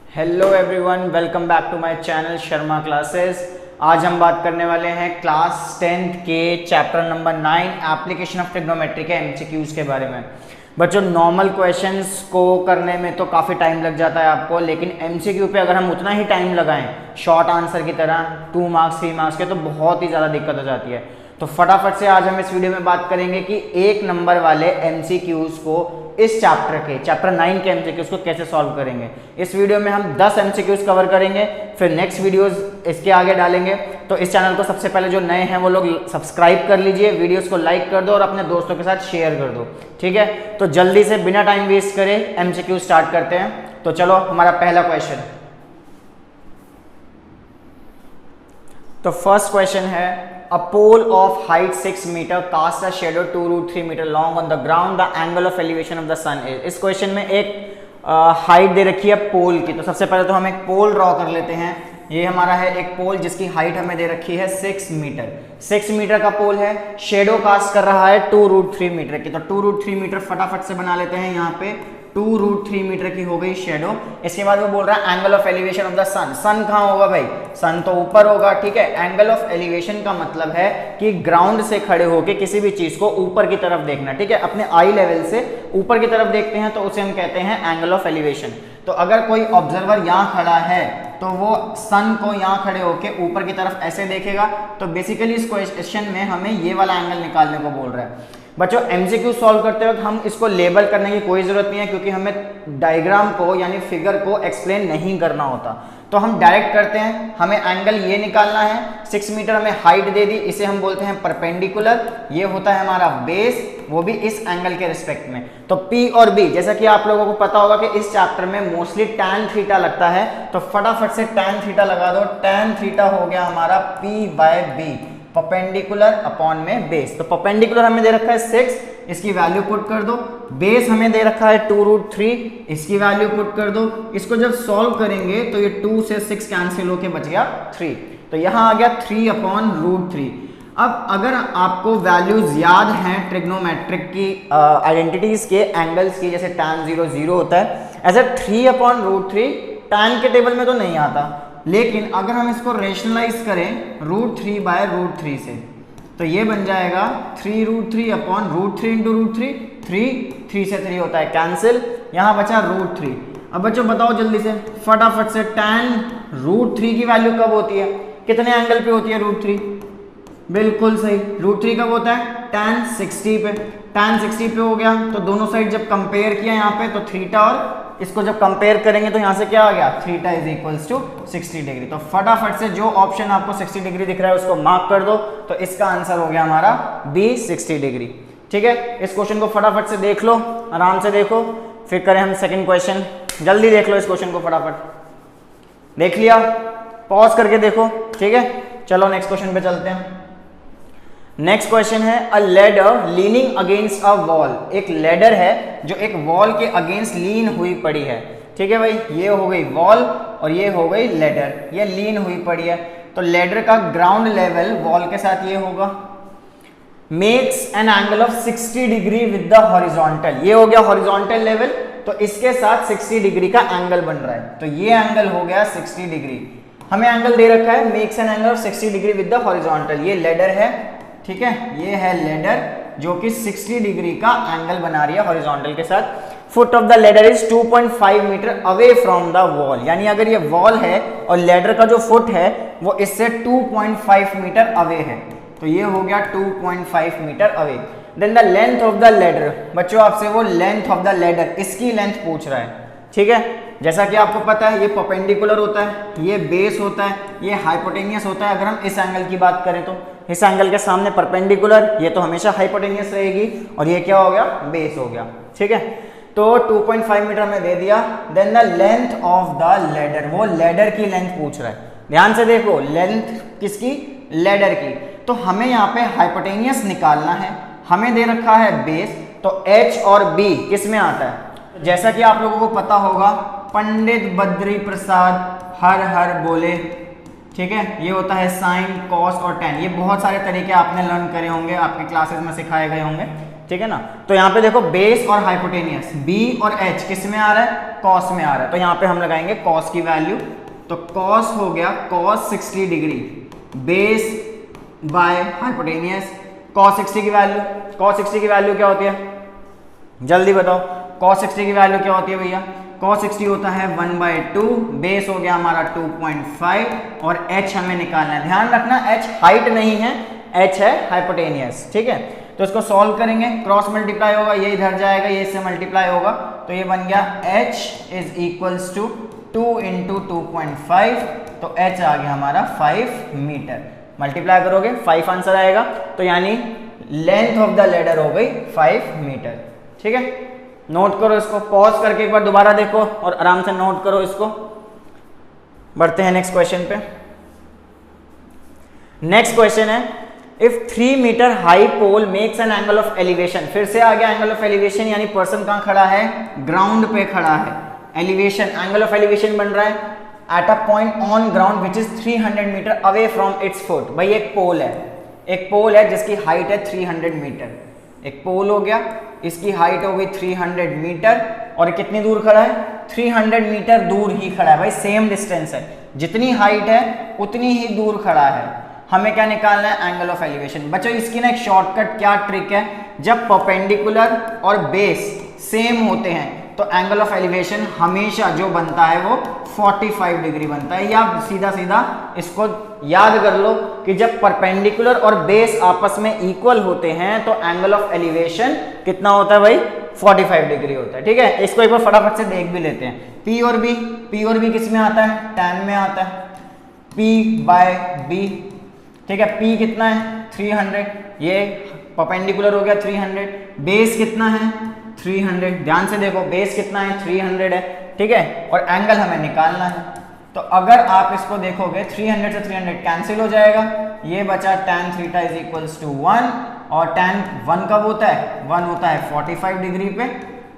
Hello everyone, welcome back to my channel Sharma classes. आज हम बात करने वाले हैं क्लास 10th के chapter number 9 application of trigonometry के एमसीक्यूज के बारे में। बच्चों, नॉर्मल क्वेश्चंस को करने में तो काफ़ी टाइम लग जाता है आपको, लेकिन एमसीक्यू पे अगर हम उतना ही टाइम लगाएं शॉर्ट आंसर की तरह 2 मार्क्स 3 मार्क्स के, तो बहुत ही ज़्यादा दिक्कत हो जाती है। तो फटाफट से आज हम इस वीडियो में बात करेंगे कि 1 नंबर वाले एमसीक्यूज को इस चैप्टर 9 के एमसीक्यूज को कैसे सॉल्व करेंगे। इस वीडियो में हम 10 एमसीक्यूज कवर करेंगे, फिर नेक्स्ट वीडियोस इसके आगे डालेंगे। तो इस चैनल को सबसे पहले जो नए हैं वो लोग सब्सक्राइब कर लीजिए, वीडियोस को लाइक कर दो और अपने दोस्तों के साथ शेयर कर दो, ठीक है। तो जल्दी से बिना टाइम वेस्ट करे एमसीक्यू स्टार्ट करते हैं। तो चलो, हमारा पहला क्वेश्चन। तो फर्स्ट क्वेश्चन है, a pole of height 6 meter casts a shadow 2√3 meter long on the ground. The angle of elevation of the sun is। इस क्वेश्चन में एक हाइट दे रखी है पोल की। तो सबसे पहले तो हम एक पोल ड्रॉ कर लेते हैं। ये हमारा है एक पोल जिसकी हाइट हमें दे रखी है 6 मीटर। 6 मीटर का पोल है, शेडो कास्ट कर रहा है 2√3 मीटर की। तो 2√3 मीटर फटाफट से बना लेते हैं। यहाँ पे 2√3 मीटर की हो गई शेडो। इसके बाद वो बोल रहा है angle of elevation of the sun. Sun कहाँ होगा भाई? सन तो ऊपर होगा, ठीक है। एंगल ऑफ एलिवेशन का मतलब है कि ग्राउंड से खड़े होकर किसी भी चीज को ऊपर की तरफ देखना, ठीक है। अपने आई लेवल से ऊपर की तरफ देखते हैं तो उसे हम कहते हैं एंगल ऑफ एलिवेशन। तो अगर कोई ऑब्जर्वर यहाँ खड़ा है तो वो सन को यहाँ खड़े होकर ऊपर की तरफ ऐसे देखेगा। तो बेसिकली इस क्वेश्चन में हमें ये वाला एंगल निकालने को बोल रहा है। बच्चों, एमसीक्यू सॉल्व करते वक्त हम इसको लेबल करने की कोई ज़रूरत नहीं है, क्योंकि हमें डायग्राम को यानी फिगर को एक्सप्लेन नहीं करना होता। तो हम डायरेक्ट करते हैं। हमें एंगल ये निकालना है। 6 मीटर हमें हाइट दे दी, इसे हम बोलते हैं परपेंडिकुलर। ये होता है हमारा बेस, वो भी इस एंगल के रिस्पेक्ट में। तो P और B, जैसा कि आप लोगों को पता होगा कि इस चैप्टर में मोस्टली tan थीटा लगता है, तो फटाफट से tan थीटा लगा दो। tan थीटा हो गया हमारा P/B, परपेंडिकुलर अपॉन में बेस। तो परपेंडिकुलर हमें दे रखा है 6, इसकी वैल्यू पुट कर दो। बेस हमें दे रखा है 2√3, इसकी वैल्यू पुट कर दो। इसको जब सॉल्व करेंगे तो ये 2 से 6 कैंसिल होके बच गया 3। तो यहाँ आ गया 3/√3। अब अगर आपको वैल्यूज याद हैं ट्रिग्नोमेट्रिक की आइडेंटिटीज के एंगल्स की, जैसे tan 0 0 होता है, ऐसे 3/√3 tan के टेबल में तो नहीं आता, लेकिन अगर हम इसको रेशनलाइज करें √3/√3 से, तो ये बन जाएगा 3√3/√3 × √3। 3 से 3 होता है कैंसिल, यहाँ बचा √3। अब बच्चों बताओ जल्दी से फटाफट से, tan √3 की वैल्यू कब होती है? कितने एंगल पे होती है √3? बिल्कुल सही, √3 कब होता है? tan 60 पे। tan 60 पे हो गया, तो दोनों साइड जब कंपेयर किया यहाँ पे, तो थीटा और इसको जब कंपेयर करेंगे तो यहाँ से क्या आ गया? Theta = 60 degree. तो फटाफट से जो ऑप्शन आपको 60 डिग्री दिख रहा है उसको मार्क कर दो। तो इसका आंसर हो गया हमारा B 60 डिग्री, ठीक है। इस क्वेश्चन को फटाफट से देख लो, आराम से देखो, फिर करें हम सेकंड क्वेश्चन। जल्दी देख लो इस क्वेश्चन को, फटाफट देख लिया, पॉज करके देखो, ठीक है। चलो नेक्स्ट क्वेश्चन पे चलते हैं। नेक्स्ट क्वेश्चन है, अ ladder leaning against a wall. एक लेडर है जो एक वॉल के अगेंस्ट लीन हुई पड़ी है, ठीक है भाई। ये हो गई वॉल और ये हो गई लेडर, ये लीन हुई पड़ी है। तो लेडर का ग्राउंड लेवल वॉल के साथ ये होगा। Makes an angle of 60 degree with the horizontal. ये हो गया हॉरिजॉन्टल लेवल, तो इसके साथ 60 डिग्री का एंगल बन रहा है। तो ये एंगल हो गया 60 डिग्री। हमें एंगल दे रखा है makes an angle of 60 degree with the horizontal. ये लेडर है, ठीक है। ये है लेडर जो कि 60 डिग्री का एंगल बना रही है हॉरिजॉन्टल के साथ। Foot of the ladder is 2.5 metre away from the wall. यानी अगर ये वॉल है और लेडर का जो फुट है वो इससे 2.5 मीटर अवे है, तो ये हो गया 2.5 metre away. Then the length of the ladder. बच्चों, आपसे वो लेंथ ऑफ द लेडर, इसकी लेंथ पूछ रहा है, ठीक है। जैसा कि आपको पता है ये परपेंडिकुलर होता है, ये बेस होता है, ये हाइपोटेनियस होता है। अगर हम इस एंगल की बात करें तो इस एंगल के सामने परपेंडिकुलर, ये तो हमेशा हाइपोटेनियस रहेगी, और ये क्या हो गया? बेस हो गया, ठीक है। तो 2.5 मीटर में दे दिया। Then the length of the ladder, वो लेडर की लेंथ पूछ रहा है। ध्यान से देखो, लेंथ किसकी? लेडर की। तो हमें यहाँ पे हाइपोटेनियस निकालना है, हमें दे रखा है बेस, तो H और B किस में आता है? जैसा कि आप लोगों को पता होगा, पंडित बद्री प्रसाद हर हर बोले, ठीक है। ये होता है साइन, कॉस और टेन। ये बहुत सारे तरीके आपने लर्न करे होंगे, आपके क्लासेस में सिखाए गए होंगे। ठीक है ना। तो यहाँ पे देखो बेस और हाइपोटेनियस बी और एच किस में आ रहा है, कॉस में आ रहा है, तो यहाँ पे हम लगाएंगे कॉस की वैल्यू। तो कॉस हो गया cos 60 degree base by hypotenuse. Cos 60 की वैल्यू, कॉस 60 की वैल्यू क्या होती है, जल्दी बताओ, कॉस 60 की वैल्यू क्या होती है भैया, cos 60 होता है 1/2, बेस हो गया हमारा 2.5 और h हमें निकालना है। ध्यान रखना h हाइट नहीं है, h है हाइपोटेनियस, ठीक है। तो इसको सॉल्व करेंगे, क्रॉस मल्टीप्लाई होगा, ये इधर जाएगा, ये इससे मल्टीप्लाई होगा, तो ये बन गया h इज इक्वल्स टू 2 × 2.5, तो h आ गया हमारा 5 मीटर। मल्टीप्लाई करोगे 5 आंसर आएगा, तो यानी लेंथ ऑफ द लेडर हो गई 5 मीटर, ठीक है। नोट करो इसको, पॉज करके एक बार दोबारा देखो और आराम से नोट करो इसको। बढ़ते हैं नेक्स्ट क्वेश्चन पे। नेक्स्ट क्वेश्चन है, if 3 metre high pole makes an angle of elevation, फिर से आ गया एंगल ऑफ एलिवेशन, यानी पर्सन कहां खड़ा है, ग्राउंड पे खड़ा है। एलिवेशन, एंगल ऑफ एलिवेशन बन रहा है at a point on ground which is 300 metre away from its foot. भाई एक पोल है, एक पोल है जिसकी हाइट है 300 मीटर, एक पोल हो गया, इसकी हाइट हो गई 300 मीटर, और कितनी दूर खड़ा है, 300 मीटर दूर ही खड़ा है। भाई सेम डिस्टेंस है, जितनी हाइट है उतनी ही दूर खड़ा है। हमें क्या निकालना है, एंगल ऑफ एलिवेशन। बच्चों इसकी ना एक शॉर्टकट क्या ट्रिक है, जब परपेंडिकुलर और बेस सेम होते हैं तो एंगल ऑफ एलिवेशन हमेशा जो बनता है वो 45 डिग्री बनता है। या सीधा सीधा इसको याद कर लो कि जब परपेंडिकुलर और बेस आपस में इक्वल होते हैं तो एंगल ऑफ एलिवेशन कितना होता है भाई, 45 डिग्री होता है, ठीक है। इसको एक बार फटाफट से देख भी लेते हैं। P और B किस में आता है, tan में आता है, P/B, ठीक है। P कितना है 300, ये परपेंडिकुलर हो गया 300, बेस कितना है 300, ध्यान से देखो बेस कितना है 300 है, ठीक है, और एंगल हमें निकालना है। तो अगर आप इसको देखोगे 300 से 300 कैंसिल हो जाएगा, ये बचा tan theta is equals to 1, और tan 1 कब होता है, 1 होता है 45 डिग्री पे,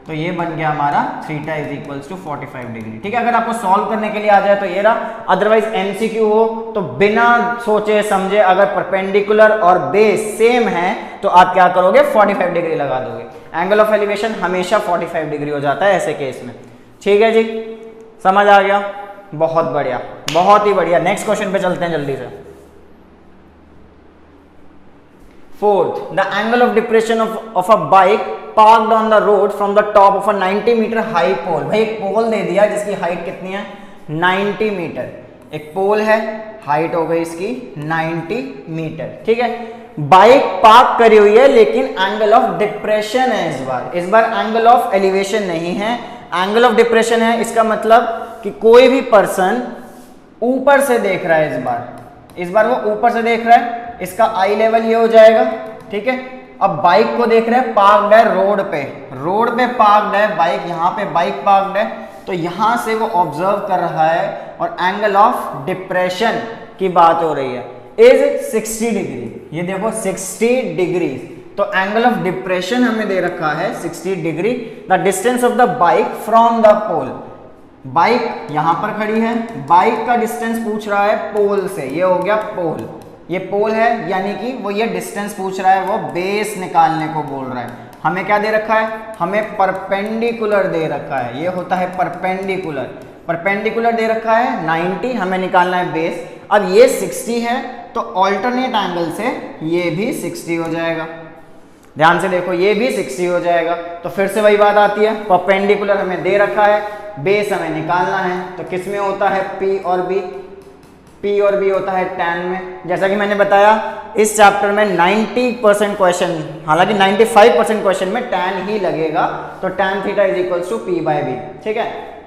तो ये बन गया हमारा theta is equals to 45 degree, ठीक है। अगर आपको सॉल्व करने के लिए आ जाए तो ये रहा, अदरवाइज एमसीक्यू हो तो बिना सोचे समझे अगर परपेंडिकुलर और बेस सेम है तो आप क्या करोगे, 45 डिग्री लगा दोगे। एंगल ऑफ एलिवेशन हमेशा 45 डिग्री हो जाता है ऐसे केस में, ठीक है जी, समझ आ गया, बहुत बढ़िया, बहुत ही बढ़िया। नेक्स्ट क्वेश्चन पे चलते हैं जल्दी से। Fourth, the angle of depression of a bike parked on the road from the top of a 90 metre high pole. भाई एक पोल दे दिया जिसकी हाइट कितनी है 90 मीटर, एक पोल है, हाइट हो गई इसकी 90 मीटर, ठीक है। बाइक पार्क करी हुई है लेकिन एंगल ऑफ डिप्रेशन है इस बार एंगल ऑफ एलिवेशन नहीं है, एंगल ऑफ डिप्रेशन है। इसका मतलब कि कोई भी पर्सन ऊपर से देख रहा है, इस बार वो ऊपर से देख रहा है, इसका आई लेवल ये हो जाएगा, ठीक है। अब बाइक को देख रहे हैं, पार्क्ड है रोड पे पार्क्ड है बाइक, यहाँ पे बाइक पार्क्ड है, तो यहां से वो ऑब्जर्व कर रहा है और एंगल ऑफ डिप्रेशन की बात हो रही है इज 60 डिग्री। ये देखो 60 डिग्री, तो एंगल ऑफ डिप्रेशन हमें दे रखा है 60 degree. The distance of the bike from the pole, bike यहां पर खड़ी है, बाइक का डिस्टेंस पूछ रहा है पोल से, ये हो गया पोल, ये पोल है, यानी कि वो ये डिस्टेंस पूछ रहा है, वो बेस निकालने को बोल रहा है। हमें क्या दे रखा है, हमें परपेंडिकुलर दे रखा है, ये होता है परपेंडिकुलर दे रखा है 90, हमें निकालना है बेस। अब ये 60 है तो ऑल्टरनेट एंगल से ये भी 60 हो जाएगा, ध्यान से देखो ये भी 60 हो जाएगा। तो फिर से वही बात आती है, परपेंडिकुलर हमें दे रखा है, बेस हमें निकालना है, तो किस में होता है P और B होता है tan में। जैसा कि मैंने बताया इस चैप्टर में 90% क्वेश्चन, हालांकि 95% क्वेश्चन में tan ही लगेगा, तो tan theta is equals to P/B, ठीक है।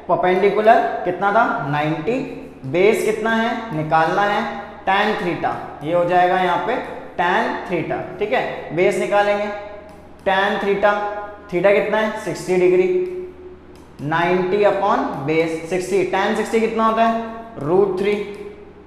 परपेंडिकुलर कितना था 90, बेस कितना है निकालना है tan थीटा, ये हो जाएगा यहाँ पे tan थीटा, ठीक है। बेस निकालेंगे tan थीटा कितना है 60 डिग्री, 90 अपॉन बेस 60, tan 60 कितना होता है √3,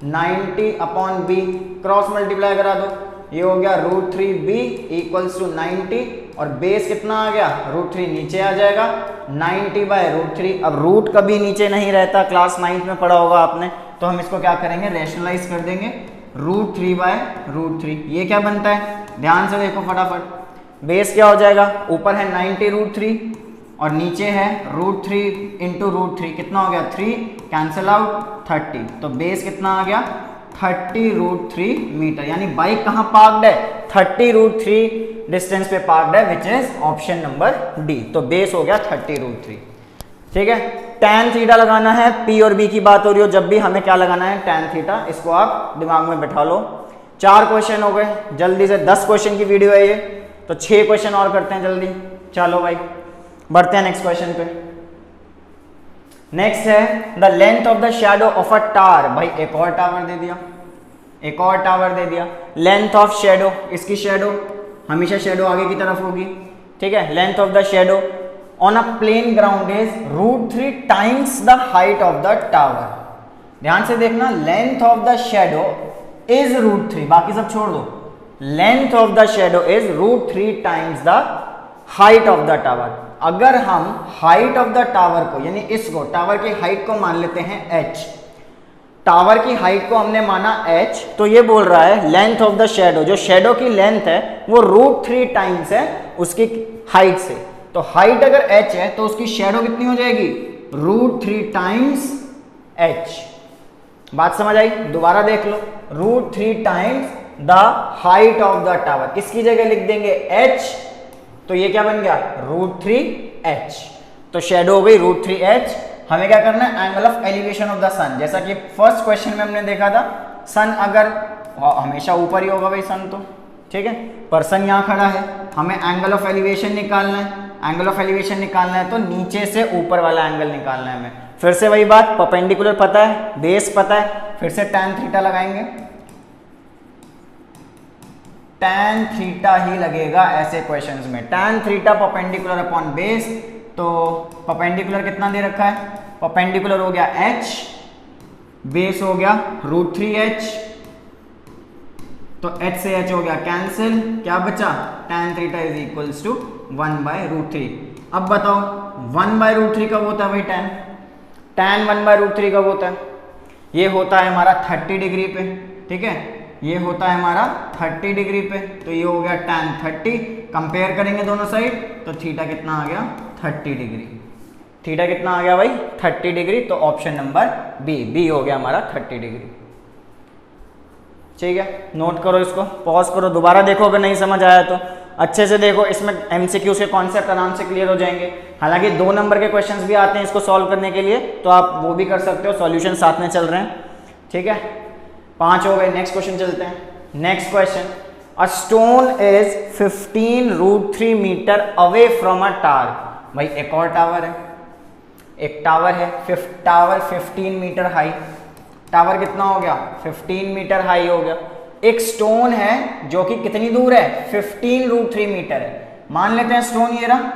90 अपॉन b, क्रॉस मल्टीप्लाई करा दो, ये हो गया √3b इक्वल्स टू 90, और बेस कितना आ गया √3 नीचे आ जाएगा 90/√3। अब रूट कभी नीचे नहीं रहता, क्लास 9th में पढ़ा होगा आपने, तो हम इसको क्या करेंगे रैशनलाइज कर देंगे, √3/√3। ये क्या बनता है, ध्यान से देखो फटाफट, बेस क्या हो जाएगा, ऊपर है 90√3 और नीचे है √3 इंटू √3, कितना हो गया 3, कैंसिल आउट 30, तो बेस कितना आ गया 30√3 मीटर, यानी बाइक कहाँ पार्क्ड है 30√3 डिस्टेंस पे पार्क्ड है, विच इज ऑप्शन नंबर डी। तो बेस हो गया 30√3। ठीक है, tan थीटा लगाना है, P और B की बात हो रही हो जब भी हमें क्या लगाना है tan थीटा, इसको आप दिमाग में बैठा लो। 4 क्वेश्चन हो गए, जल्दी से 10 क्वेश्चन की वीडियो है ये, तो 6 क्वेश्चन और करते हैं जल्दी। चलो भाई बढ़ते हैं नेक्स्ट क्वेश्चन पे। नेक्स्ट है the length of the shadow of a tower. भाई एक और टावर दे दिया, एक और टावर दे दिया। लेंथ ऑफ शैडो, इसकी शैडो हमेशा शैडो आगे की तरफ होगी, ठीक है। Length of the shadow on a plane ground is √3 times the height of the tower. ध्यान से देखना, length of the shadow is √3, बाकी सब छोड़ दो। Length of the shadow is √3 times the height of the tower. अगर हम height of the tower को, यानी इसको टावर की हाइट को मान लेते हैं h, टावर की हाइट को हमने माना h, तो ये बोल रहा है लेंथ ऑफ द शैडो, जो शैडो की लेंथ है वो √3 टाइम्स है उसकी हाइट से। तो हाइट अगर h है तो उसकी शैडो कितनी हो जाएगी √3 टाइम्स h। बात समझ आई, दोबारा देख लो, √3 times the height of the tower, इसकी जगह लिख देंगे h, तो ये क्या बन गया √3h। तो शैडो हो गई √3h। हमें क्या करना है, angle of elevation of the sun, जैसा कि फर्स्ट क्वेश्चन में हमने देखा था, सन अगर हमेशा ऊपर ही होगा भाई सन, तो ठीक है, पर सन यहाँ खड़ा है, हमें एंगल ऑफ एलिवेशन निकालना है। एंगल ऑफ एलिवेशन निकालना है तो नीचे से ऊपर वाला एंगल निकालना है हमें। फिर से वही बात, परपेंडिकुलर पता है, बेस पता है, फिर से tan थीटा लगाएंगे, tan थीटा ही लगेगा ऐसे क्वेश्चंस में। tan theta perpendicular upon base, तो परपेंडिकुलर कितना दे रखा है, परपेंडिकुलर हो गया h, बेस हो गया √3h, तो h से h हो गया कैंसिल, क्या बचा tan theta is equals to 1/√3। अब बताओ 1/√3 कब होता है भाई tan 1/√3 कब होता है, ये होता है हमारा 30 डिग्री पे, ठीक है, ये होता है हमारा 30 डिग्री पे, तो ये हो गया tan 30, कंपेयर करेंगे दोनों साइड, तो थीटा कितना आ गया 30 डिग्री। थीटा कितना आ गया भाई 30 डिग्री, तो ऑप्शन नंबर बी हो गया हमारा 30 डिग्री। ठीक है, नोट करो इसको, पॉज करो, दोबारा देखो अगर नहीं समझ आया तो अच्छे से देखो, इसमें MCQs के कॉन्सेप्ट आराम से क्लियर हो जाएंगे। हालांकि 2 नंबर के क्वेश्चंस भी आते हैं इसको सॉल्व करने के लिए, तो आप वो भी कर सकते हो, सॉल्यूशन साथ में चल रहे हैं। ठीक है, 5 हो गए, नेक्स्ट क्वेश्चन चलते हैं। Next question, a stone is 15√3 metre away from a tower. भाई एक और टावर है, एक टावर है, टावर 15 मीटर हाई, टावर कितना हो गया 15 मीटर हाई हो गया। एक स्टोन है जो कि कितनी दूर है 15√3 मीटर है। मान लेते हैं स्टोन ये रहा,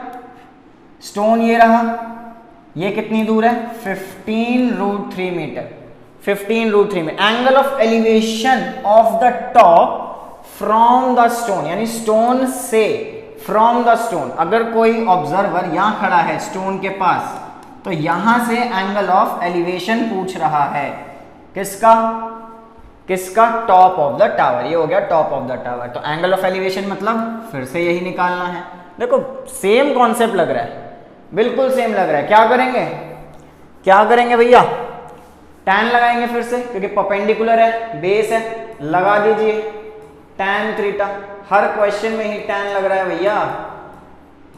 स्टोन ये रहा, ये कितनी दूर है 15√3 मीटर, 15√3 में। Angle of elevation of the top from the stone, यानी स्टोन से, फ्रॉम द स्टोन, अगर कोई ऑब्जर्वर यहां खड़ा है स्टोन के पास, तो यहां से एंगल ऑफ एलिवेशन पूछ रहा है, किसका किसका टॉप ऑफ द टावर, ये हो गया टॉप ऑफ द टावर। तो एंगल ऑफ एलिवेशन मतलब फिर से यही निकालना है। देखो सेम कॉन्सेप्ट लग रहा है, बिल्कुल सेम लग रहा है। क्या करेंगे, क्या करेंगे भैया, tan लगाएंगे फिर से, क्योंकि परपेंडिकुलर है, बेस है, लगा दीजिए tan थीटा। हर क्वेश्चन में ही tan लग रहा है भैया,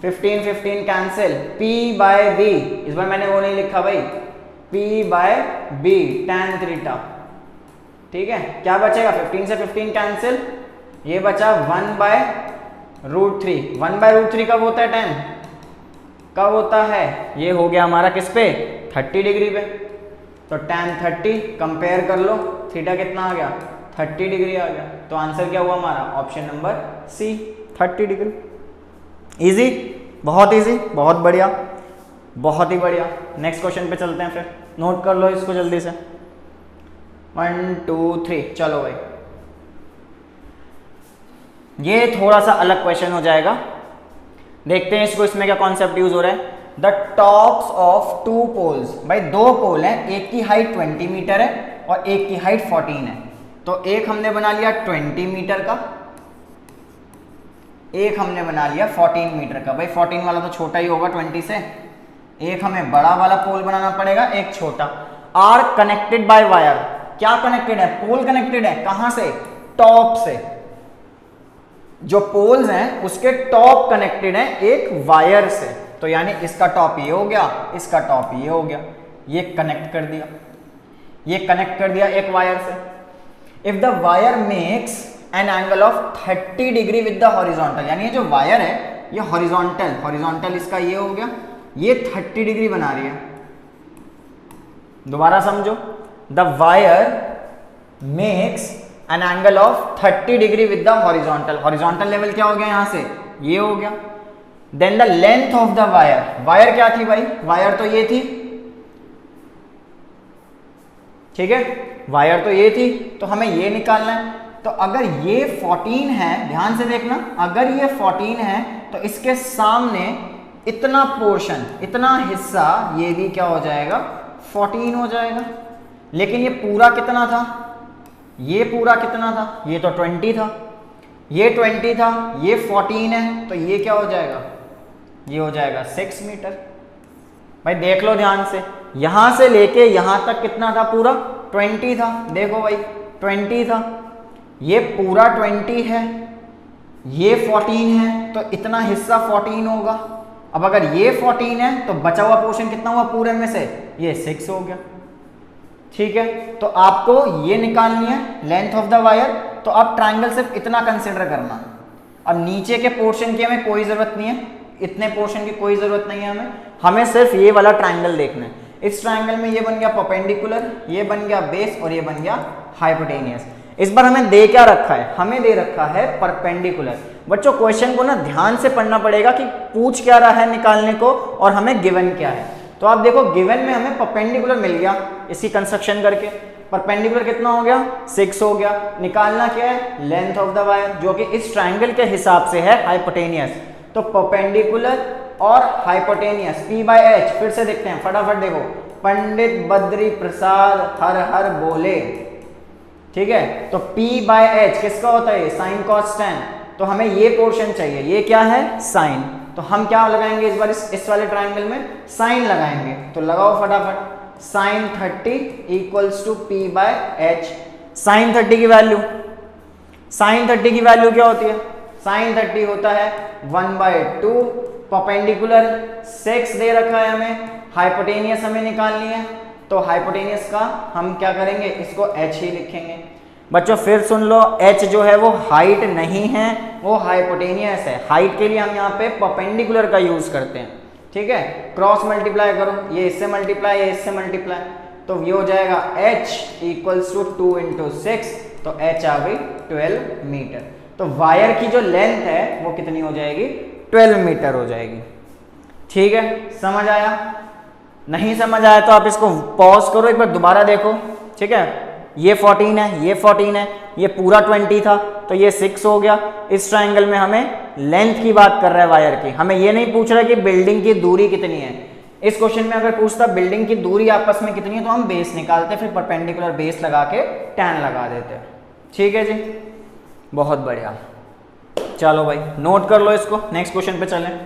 15 15 कैंसिल, p/b, इस बार मैंने वो नहीं लिखा भाई, p/b tan थीटा। ठीक है, क्या बचेगा 15 से 15 कैंसिल, ये बचा 1/√3। 1/√3 कब होता है tan, कब होता है, ये हो गया हमारा किस पे 30 डिग्री पे। तो tan 30 कंपेयर कर लो, थीटा कितना आ गया 30 डिग्री आ गया। तो आंसर क्या हुआ हमारा option number C 30 degree. Easy, बहुत इजी, बहुत बढ़िया, बहुत ही बढ़िया। नेक्स्ट क्वेश्चन पे चलते हैं, फिर नोट कर लो इसको जल्दी से, 1 2 3, चलो भाई। ये थोड़ा सा अलग क्वेश्चन हो जाएगा, देखते हैं इसको, इसमें क्या कॉन्सेप्ट यूज हो रहा है। द टॉप्स ऑफ 2 पोल्स, भाई 2 पोल हैं, एक की हाइट 20 मीटर है और एक की हाइट 14 है। तो एक हमने बना लिया 20 मीटर का, एक हमने बना लिया 14 मीटर का। भाई 14 वाला तो छोटा ही होगा 20 से, एक हमें बड़ा वाला पोल बनाना पड़ेगा, एक छोटा। आर कनेक्टेड बाय वायर, क्या कनेक्टेड है? पोल कनेक्टेड है। कहां से? टॉप से। जो पोल्स हैं उसके टॉप कनेक्टेड है एक वायर से, तो यानी इसका टॉप ये हो गया, इसका टॉप ये हो गया, ये कनेक्ट कर दिया, ये कनेक्ट कर दिया एक वायर से। If the wire makes an angle of 30 degree with the horizontal, यानी ये जो वायर है ये हॉरिजॉन्टल, हॉरिजॉन्टल इसका ये हो गया, ये 30 डिग्री बना रही है। दोबारा समझो, the wire makes an angle of 30 degree with the horizontal, horizontal level क्या हो गया यहां से, ये हो गया। Then the length of the wire, wire क्या थी भाई? वायर तो ये थी, ठीक है, वायर तो ये थी, तो हमें ये निकालना है। तो अगर ये 14 है, ध्यान से देखना, अगर ये 14 है तो इसके सामने इतना पोर्शन, इतना हिस्सा, ये भी क्या हो जाएगा? 14 हो जाएगा। लेकिन ये पूरा कितना था? ये पूरा कितना था? ये तो 20 था, ये 20 था, ये 14 है, तो ये क्या हो जाएगा? ये हो जाएगा 6 मीटर। भाई देख लो ध्यान से, यहां से लेके यहां तक कितना था? पूरा 20 था। देखो भाई 20 था, ये पूरा 20 है, ये 14 है, तो इतना हिस्सा 14 होगा। अब अगर ये 14 है तो बचा हुआ पोर्शन कितना हुआ पूरे में से? ये 6 हो गया। ठीक है, तो आपको ये निकालनी है लेंथ ऑफ द वायर। तो आप ट्रायंगल सिर्फ इतना कंसिडर करना, अब नीचे के पोर्शन की हमें कोई जरूरत नहीं है, इतने पोर्शन की कोई जरूरत नहीं है हमें सिर्फ ये वाला ट्रायंगल देखना है। इस ट्रायंगल में ये बन गया परपेंडिकुलर, ये बन गया बेस और ये बन गया हाइपोटेनियस। इस बार हमें दे क्या रखा है? हमें दे रखा है परपेंडिकुलर। बच्चों क्वेश्चन को ना ध्यान से पढ़ना पड़ेगा कि पूछ क्या रहा है निकालने को और हमें गिवन क्या है। तो आप देखो गिवन में हमें परपेंडिकुलर मिल गया, इसकी कंस्ट्रक्शन करके परपेंडिकुलर कितना हो गया? 6 हो गया। निकालना क्या है? लेंथ ऑफ द वायर, जो कि इस ट्रायंगल के हिसाब से है हाइपोटेनियस। तो परपेंडिकुलर और हाइपोटेनियस P/H, फिर से देखते हैं फटाफट, देखो पंडित बद्री प्रसाद हर हर बोले, ठीक है। तो P/H किसका होता है? Sine cos tan. तो हमें ये पोर्शन चाहिए, ये क्या है? साइन। तो हम क्या लगाएंगे इस बार इस वाले ट्रायंगल में? साइन लगाएंगे। तो लगाओ फटाफट, sign 30 equals to P/H। Sign 30 की वैल्यू, साइन 30 की वैल्यू क्या होती है? साइन 30 होता है 1/2। परपेंडिकुलर 6 दे रखा है हमें, हाइपोटेनियस हमें निकालनी है, तो हाइपोटेनियस का हम क्या करेंगे? इसको h ही लिखेंगे। बच्चों फिर सुन लो, h जो है वो हाइट नहीं है, वो हाइपोटेनियस है। हाइट के लिए हम यहाँ पे परपेंडिकुलर का यूज करते हैं, ठीक है। क्रॉस मल्टीप्लाई करो, ये इससे मल्टीप्लाई, ये इससे मल्टीप्लाई, तो ये हो जाएगा h इक्वल्स टू 2 × 6, तो h आ गई 12 मीटर। तो वायर की जो लेंथ है वो कितनी हो जाएगी? 12 मीटर हो जाएगी। ठीक है, समझ आया? नहीं समझ आया तो आप इसको पॉज करो, एक बार दोबारा देखो, ठीक है। ये 14 है, ये 14 है, ये पूरा 20 था, तो ये 6 हो गया। इस ट्रायंगल में हमें लेंथ की बात कर रहा है वायर की, हमें ये नहीं पूछ रहा कि बिल्डिंग की दूरी कितनी है। इस क्वेश्चन में अगर पूछता बिल्डिंग की दूरी आपस में कितनी है, तो हम बेस निकालते, फिर परपेंडिकुलर बेस लगा के टैन लगा देते। ठीक है जी, बहुत बढ़िया। चलो भाई नोट कर लो इसको, नेक्स्ट क्वेश्चन पे चलें।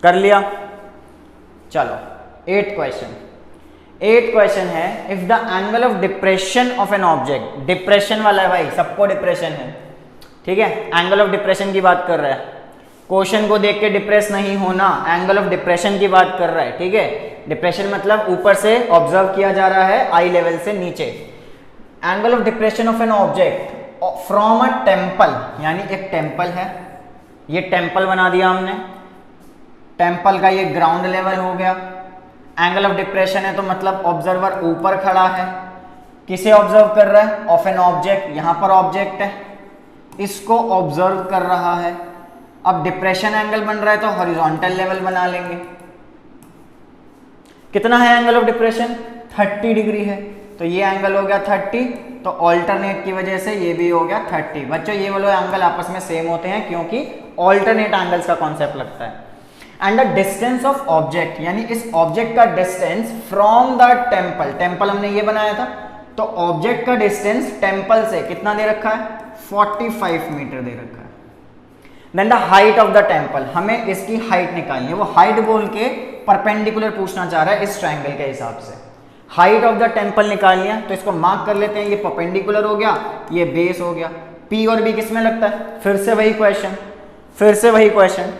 कर लिया? चलो 8th क्वेश्चन है, if the angle of depression of an object, depression वाला है भाई, सबको डिप्रेशन है, ठीक है। एंगल ऑफ डिप्रेशन की बात कर रहा है, क्वेश्चन को देख के डिप्रेस नहीं होना, एंगल ऑफ डिप्रेशन की बात कर रहा है, ठीक है। डिप्रेशन मतलब ऊपर से ऑब्जर्व किया जा रहा है, आई लेवल से नीचे। Angle of depression of an object from a temple, यानी एक टेम्पल है, ये टेम्पल बना दिया हमने, टेम्पल का ये ग्राउंड लेवल हो गया। एंगल ऑफ डिप्रेशन है तो मतलब ऑब्जर्वर ऊपर खड़ा है, किसे ऑब्जर्व कर रहा है? ऑफ एन ऑब्जेक्ट, यहां पर ऑब्जेक्ट है, इसको ऑब्जर्व कर रहा है। अब डिप्रेशन एंगल बन रहा है तो हॉरिजॉन्टल लेवल बना लेंगे। कितना है एंगल ऑफ डिप्रेशन? 30 डिग्री है, तो ये एंगल हो गया 30, तो ऑल्टरनेट की वजह से ये भी हो गया 30। बच्चों ये वाले एंगल आपस में सेम होते हैं क्योंकि ऑल्टरनेट एंगल्स का कॉन्सेप्ट लगता है। And the distance of object, यानी इस ऑब्जेक्ट का distance from the temple, temple हमने ये बनाया था, तो ऑब्जेक्ट का डिस्टेंस टेम्पल से कितना दे रखा है? 45 मीटर दे रखा है। Then the height of the temple, हमें इसकी हाइट निकालनी है, वो हाइट बोल के परपेंडिकुलर पूछना चाह रहा है इस ट्रायंगल के हिसाब से। हाइट ऑफ द टेम्पल निकालनी है तो इसको मार्क कर लेते हैं, ये परपेंडिकुलर हो गया, ये बेस हो गया। P और B किस में लगता है, फिर से वही question,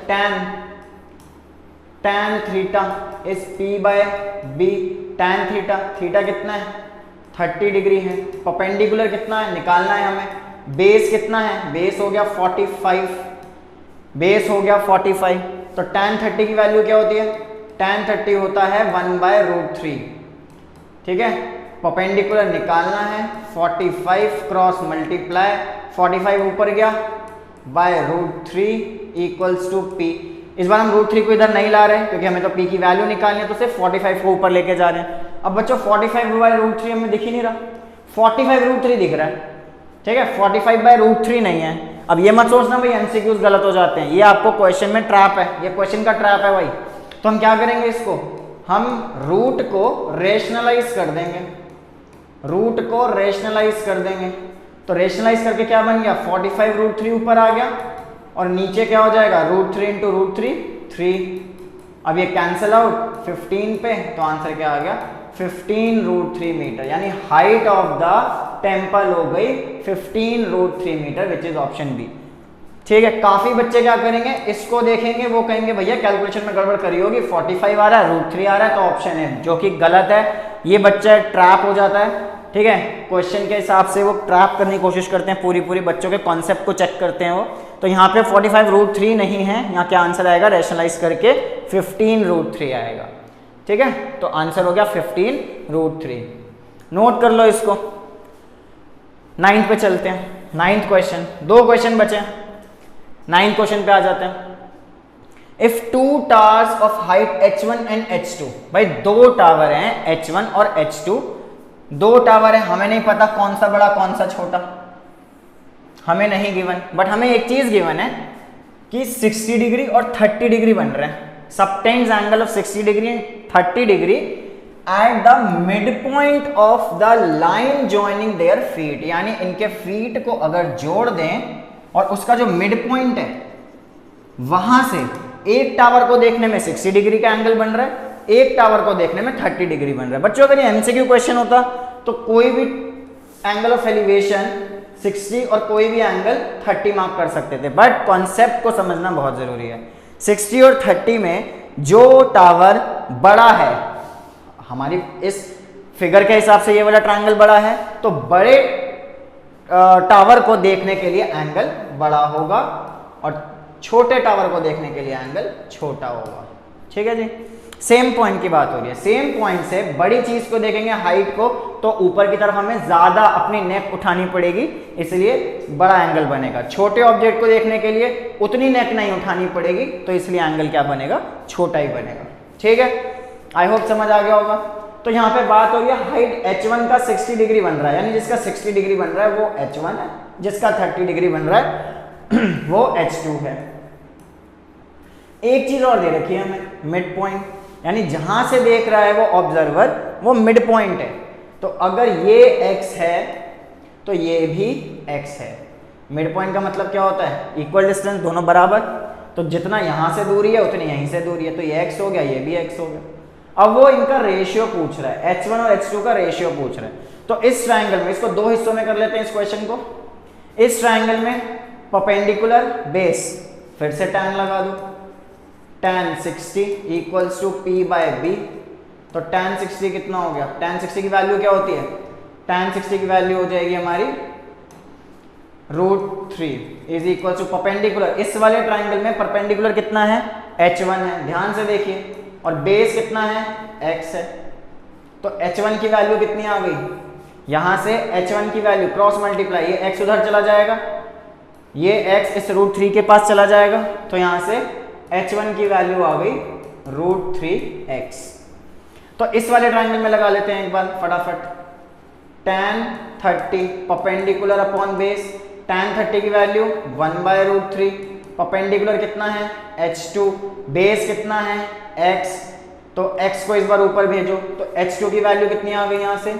tan theta is P by B, tan theta, theta कितना है 30 डिग्री है, परपेंडिकुलर कितना है निकालना है हमें, बेस कितना है, बेस हो गया 45, तो tan 30 की वैल्यू क्या होती है, tan 30 होता है 1/√3, ठीक है। परपेंडिकुलर निकालना है, 45 क्रॉस मल्टीप्लाई, 45 ऊपर गया /√3 इक्वल्स टू P। इस बार हम √3 को इधर नहीं ला रहे हैं क्योंकि हमें तो P की वैल्यू निकालनी है, तो सिर्फ 45 को ऊपर लेके जा रहे हैं। अब बच्चों 45/√3 हमें दिख ही नहीं रहा, 45/√3 दिख रहा है, ठीक है, 45/√3 नहीं है। अब ये मत सोचना भाई एमसीक्यूज गलत हो जाते हैं, ये आपको क्वेश्चन में ट्रैप है, ये क्वेश्चन का ट्रैप है भाई। तो हम क्या करेंगे, इसको हम रूट को रेशनलाइज कर देंगे, तो रेशनलाइज करके क्या बन गया, 45/√3 ऊपर आ गया और नीचे क्या हो जाएगा, √3 इंटू √3 3। अब ये कैंसिल आउट 15 पे, तो आंसर क्या आ गया 15√3 मीटर, यानी हाइट ऑफ द टेम्पल हो गई 15√3 metre, which is option B. ठीक है, काफी बच्चे क्या करेंगे, इसको देखेंगे, वो कहेंगे भैया कैलकुलेशन में गड़बड़ करी होगी, 45 आ रहा है, √3 आ रहा है, तो ऑप्शन है, जो कि गलत है। ये बच्चा ट्रैप हो जाता है, ठीक है, क्वेश्चन के हिसाब से वो ट्रैप करने की कोशिश करते हैं, पूरी बच्चों के कॉन्सेप्ट को चेक करते हैं वो। तो यहाँ पे 45√3 नहीं है, यहाँ क्या आंसर आएगा, रेशनलाइज करके 15√3 आएगा, ठीक है। तो आंसर हो गया 15√3। नोट कर लो इसको। 9th पे चलते हैं, 9th क्वेश्चन, 2 क्वेश्चन बचे, 9th क्वेश्चन पे आ जाते हैं। If 2 towers of height h1 and h2, भाई 2 टावर हैं h1 और h2, 2 टावर है, हमें नहीं पता कौन सा बड़ा कौन सा छोटा, हमें नहीं गिवन, बट हमें एक चीज गिवन है कि 60 डिग्री और 30 डिग्री बन रहे हैं, subtends angle of 60 degree and 30 degree at the mid point of the line joining their feet, यानी इनके फीट को अगर जोड़ दें और उसका जो मिड पॉइंट है वहां से एक टावर को देखने में 60 डिग्री का एंगल बन रहा है, एक टावर को देखने में 30 डिग्री बन रहा है। बच्चों अगर ये एमसीक्यू क्वेश्चन होता तो कोई भी एंगल ऑफ एलिवेशन 60 और कोई भी एंगल 30 मार्क कर सकते थे, बट कॉन्सेप्ट को समझना बहुत जरूरी है। 60 और 30 में जो टावर बड़ा है, हमारी इस फिगर के हिसाब से ये वाला ट्रायंगल बड़ा है, तो बड़े टावर को देखने के लिए एंगल बड़ा होगा और छोटे टावर को देखने के लिए एंगल छोटा होगा, ठीक है जी। सेम पॉइंट की बात हो रही है, सेम पॉइंट से बड़ी चीज को देखेंगे हाइट को, तो ऊपर की तरफ हमें ज्यादा अपनी नेक उठानी पड़ेगी, इसलिए बड़ा एंगल बनेगा। छोटे ऑब्जेक्ट को देखने के लिए उतनी नेक नहीं उठानी पड़ेगी, तो इसलिए एंगल क्या बनेगा, छोटा ही बनेगा, ठीक है। आई होप समझ आ गया होगा। तो यहाँ पे बात हो रही है हाइट h1 का 60 डिग्री बन रहा है, यानी जिसका 60 डिग्री बन रहा है वो h1 है, जिसका 30 डिग्री बन रहा है वो h2 है। एक चीज और दे रखी है हमें, मिड पॉइंट, यानी जहां से देख रहा है वो ऑब्जर्वर वो मिड पॉइंट है, तो अगर ये x है तो ये भी x है। मिड पॉइंट का मतलब क्या होता है, इक्वल डिस्टेंस, दोनों बराबर, तो जितना यहां से दूरी है उतनी यहीं से दूरी है, तो ये x हो गया, ये भी x हो गया। अब वो इनका रेशियो पूछ रहा है, h1 और h2 का रेशियो पूछ रहा है। तो इस ट्रायंगल में, इसको 2 हिस्सों में कर लेते हैं इस क्वेश्चन को। इस ट्रायंगल में परपेंडिकुलर बेस, फिर से tan लगा दो, tan 60 equals to P by B, तो tan 60 कितना हो गया, tan 60 की वैल्यू क्या होती है, tan 60 की वैल्यू हो जाएगी हमारी √3 इज इक्वल टू परपेंडिकुलर, इस वाले ट्रायंगल में परपेंडिकुलर कितना है, h1 है, ध्यान से देखिए, और बेस कितना है, x है, तो h1 की वैल्यू कितनी आ गई, यहां से h1 की वैल्यू क्रॉस मल्टीप्लाई, ये x उधर चला जाएगा, ये x इस √3 के पास चला जाएगा, तो यहां से h1 की वैल्यू आ गई √3x। तो इस वाले ट्रायंगल में लगा लेते हैं एक बार फटाफट, tan 30 perpendicular upon base, tan 30 की वैल्यू 1/√3, परपेंडिकुलर कितना है, h2, बेस कितना है, x, तो x को इस बार ऊपर भेजो, तो h2 की वैल्यू कितनी आ गई, यहाँ से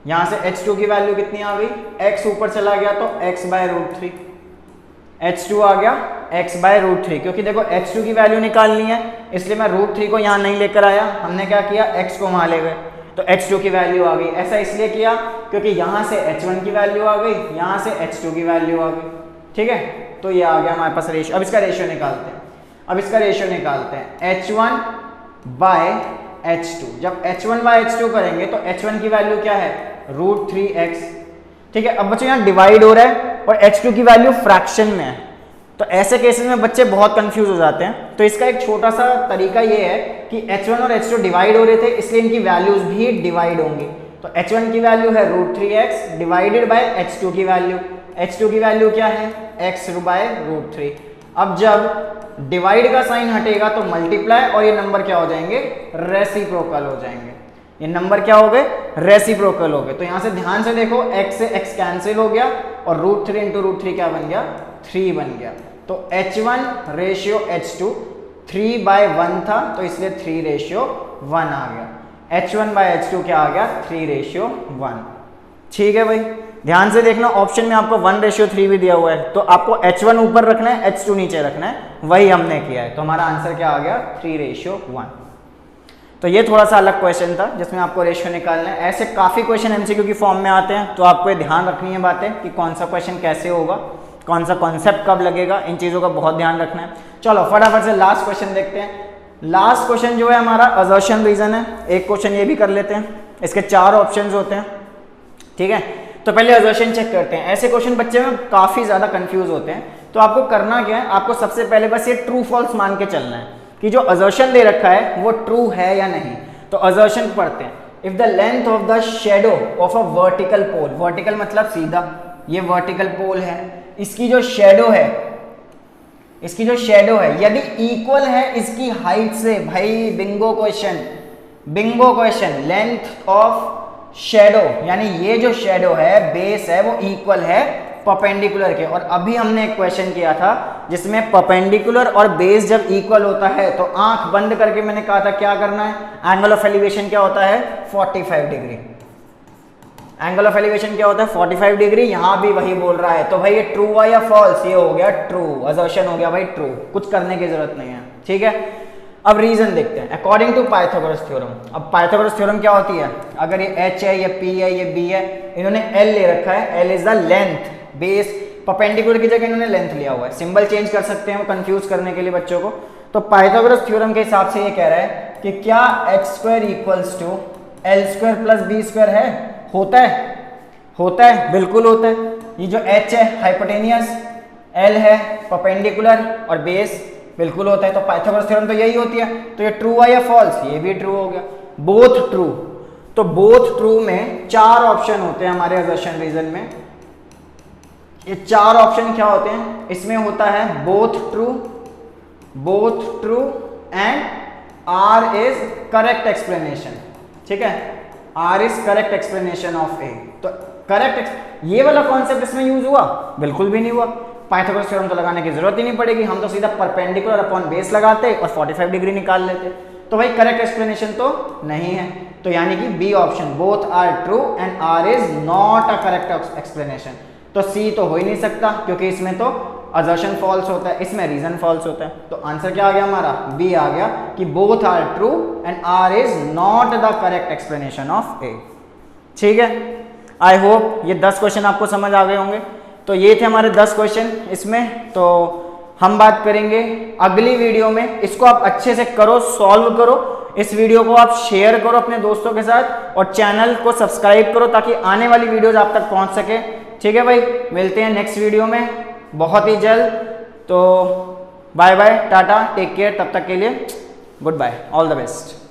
यहाँ से H2 की वैल्यू कितनी आ गई, x ऊपर चला गया तो x/√3, H2 आ गया x/√3, क्योंकि देखो H2 की वैल्यू निकालनी है इसलिए मैं √3 को यहाँ नहीं लेकर आया, हमने क्या किया x को वहाँ ले गए तो H2 की वैल्यू आ गई। ऐसा इसलिए किया क्योंकि यहाँ से H1 की वैल्यू आ गई, यहाँ से H2 की वैल्यू आ गई, ठीक है। तो ये आ गया हमारे पास रेशियो। अब इसका रेशियो निकालते हैं, H1/H2। जब H1/H2 करेंगे तो H1 की वैल्यू क्या है, √3x, ठीक है। अब बच्चों यहाँ डिवाइड हो रहा है और H2 की वैल्यू फ्रैक्शन में है, तो ऐसे केसेस में बच्चे बहुत कंफ्यूज हो जाते हैं। तो इसका एक छोटा सा तरीका ये है कि H1 और H2 डिवाइड हो रहे थे इसलिए इनकी वैल्यूज भी डिवाइड होंगी। तो H1 की वैल्यू है √3x डिवाइडेड बाय H2 की वैल्यू, H2 की वैल्यू क्या है, x/√3। अब जब डिवाइड का साइन हटेगा तो मल्टीप्लाई और ये नंबर क्या हो जाएंगे, रेसिप्रोकल हो जाएंगे। ये नंबर क्या हो गए, रेसिप्रोकल हो गए। तो यहां से ध्यान से देखो, x से x कैंसिल हो गया और √3 × √3 क्या बन गया, 3 बन गया। तो H1/H2 3/1 था तो इसलिए 3/1 आ गया। H1/H2 क्या आ गया, 3/1। ठीक है भाई, ध्यान से देखना, ऑप्शन में आपको 1/3 भी दिया हुआ है, तो आपको H1 ऊपर रखना है, H2 नीचे रखना है, वही हमने किया है। तो हमारा आंसर क्या आ गया, 3/1। तो ये थोड़ा सा अलग क्वेश्चन था जिसमें आपको रेशियो निकालना है। ऐसे काफ़ी क्वेश्चन एमसीक्यू की फॉर्म में आते हैं, तो आपको ये ध्यान रखनी है बातें कि कौन सा क्वेश्चन कैसे होगा, कौन सा कॉन्सेप्ट कब लगेगा, इन चीज़ों का बहुत ध्यान रखना है। चलो फटाफट से लास्ट क्वेश्चन देखते हैं। लास्ट क्वेश्चन जो है हमारा असर्शन रीजन है। एक क्वेश्चन ये भी कर लेते हैं, इसके 4 ऑप्शंस होते हैं, ठीक है। तो पहले असर्शन चेक करते हैं। ऐसे क्वेश्चन बच्चे में काफ़ी ज़्यादा कंफ्यूज होते हैं, तो आपको करना क्या है, आपको सबसे पहले बस ये ट्रू फॉल्स मान के चलना है कि जो असर्शन दे रखा है वो ट्रू है या नहीं। तो असर्शन पढ़ते हैं, if the length of the shadow of a vertical pole, vertical मतलब सीधा, ये वर्टिकल पोल है, इसकी जो शेडो है, यदि इक्वल है इसकी हाइट से, भाई Bingo question, length of shadow यानी ये जो शेडो है, बेस है, वो इक्वल है परपेंडिकुलर के। और अभी हमने एक क्वेश्चन किया था जिसमें परपेंडिकुलर और बेस जब इक्वल होता है तो आंख बंद करके मैंने कहा था क्या करना है, एंगल ऑफ एलिवेशन क्या होता है, 45 डिग्री। एंगल ऑफ एलिवेशन क्या होता है, 45 डिग्री। यहां भी वही बोल रहा है, तो भाई ये ट्रू हुआ या फॉल्स, ये हो गया ट्रू, असर्शन हो गया भाई ट्रू, कुछ करने की जरूरत नहीं है, ठीक है। अब रीजन देखते हैं, अकॉर्डिंग टू पाइथागोरस थ्योरम। अब पाइथागोरस थ्योरम क्या होती है, अगर ये h है, ये p है, ये b है, इन्होंने l ले रखा है, l is the length, base perpendicular की जगह इन्होंने लेंथ लिया हुआ है, सिंबल चेंज कर सकते हैं वो कंफ्यूज करने के लिए बच्चों को। तो पाइथागोरस थ्योरम के हिसाब से ये कह रहा है कि क्या h² = l² + b² है, होता है, बिल्कुल होता है। ये जो h है हाइपोटेनियस, l है परपेंडिकुलर और बेस बिल्कुल होता है। तो पाइथागोरस थ्योरम तो यही होती है। तो ये ट्रू है या फॉल्स, ये भी ट्रू हो गया, बोथ ट्रू। तो बोथ ट्रू में 4 ऑप्शन होते हैं हमारे असर्शन रीजन में। ये 4 ऑप्शन क्या होते हैं, इसमें होता है both true and R is correct explanation, ठीक है, R is correct explanation of A। तो करेक्ट, ये वाला कॉन्सेप्ट इसमें यूज हुआ, बिल्कुल भी नहीं हुआ। पाइथागोरस थ्योरम तो लगाने की जरूरत ही नहीं पड़ेगी, हम तो सीधा परपेंडिकुलर अपॉन बेस लगाते और 45 डिग्री निकाल लेते। तो भाई करेक्ट एक्सप्लेनेशन तो नहीं है, तो यानी कि B option, both are true and R is not a correct explanation. तो सी तो हो ही नहीं सकता क्योंकि इसमें तो असर्शन फॉल्स होता है, इसमें रीजन फॉल्स होता है। तो आंसर क्या आ गया हमारा, बी आ गया कि both are true and R is not the correct explanation of A. ठीक है, आई होप ये 10 क्वेश्चन आपको समझ आ गए होंगे। तो ये थे हमारे 10 क्वेश्चन इसमें। तो हम बात करेंगे अगली वीडियो में, इसको आप अच्छे से करो, सॉल्व करो, इस वीडियो को आप शेयर करो अपने दोस्तों के साथ और चैनल को सब्सक्राइब करो ताकि आने वाली वीडियोज आप तक पहुंच सके। ठीक है भाई, मिलते हैं नेक्स्ट वीडियो में बहुत ही जल्द। तो bye bye, tata, take care, तब तक के लिए good bye, all the best.